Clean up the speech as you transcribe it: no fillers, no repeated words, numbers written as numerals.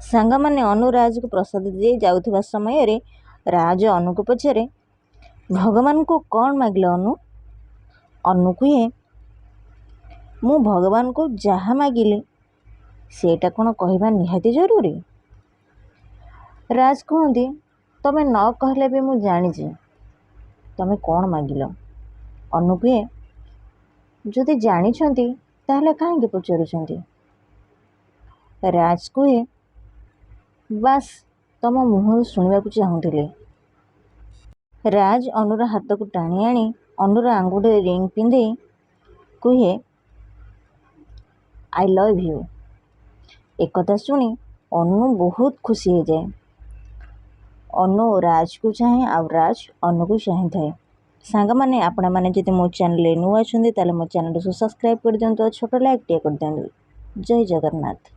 ସାଙ୍ଗମାନେ ଅନୁରାଜକୁ ପ୍ରସାଦ ଦେଇ ଯାଉଥିବା ସମୟରେ ରାଜ ଅନୁକୁ ପଚାରେ, ଭଗବାନଙ୍କୁ କ'ଣ ମାଗିଲ ଅନୁ? ଅନୁ କୁହେ, ମୁଁ ଭଗବାନଙ୍କୁ ଯାହା ମାଗିଲି ସେଇଟା କ'ଣ କହିବା ନିହାତି ଜରୁରୀ? ରାଜ କୁହନ୍ତି, ତମେ ନ କହିଲେ ବି ମୁଁ ଜାଣିଛି ତମେ କ'ଣ ମାଗିଲ। ଅନୁ କୁହେ, ଯଦି ଜାଣିଛନ୍ତି ତାହେଲେ କାହିଁକି ପଚାରୁଛନ୍ତି? ରାଜ କୁହେ, ବାସ୍ ତମ ମୁହଁରୁ ଶୁଣିବାକୁ ଚାହୁଁଥିଲି। ରାଜ ଅନୁର ହାତକୁ ଟାଣି ଆଣି ଅନୁର ଆଙ୍ଗୁଠିରେ ରିଙ୍ଗ ପିନ୍ଧେଇ କୁହେ, ଆଇ ଲଭ୍ ୟୁ। ଏକଥା ଶୁଣି ଅନୁ ବହୁତ ଖୁସି ହେଇଯାଏ। ଅନୁ ରାଜକୁ ଚାହେଁ ଆଉ ରାଜ ଅନୁକୁ ଚାହିଁଥାଏ। ସାଙ୍ଗମାନେ, ଆପଣମାନେ ଯଦି ମୋ ଚ୍ୟାନେଲରେ ନୂଆ ଅଛନ୍ତି ତାହେଲେ ମୋ ଚ୍ୟାନେଲକୁ ସବସ୍କ୍ରାଇବ୍ କରିଦିଅନ୍ତୁ ଆଉ ଛୋଟ ଲାଇକ୍ଟିଏ କରିଦିଅନ୍ତୁ। ଜୟ ଜଗନ୍ନାଥ।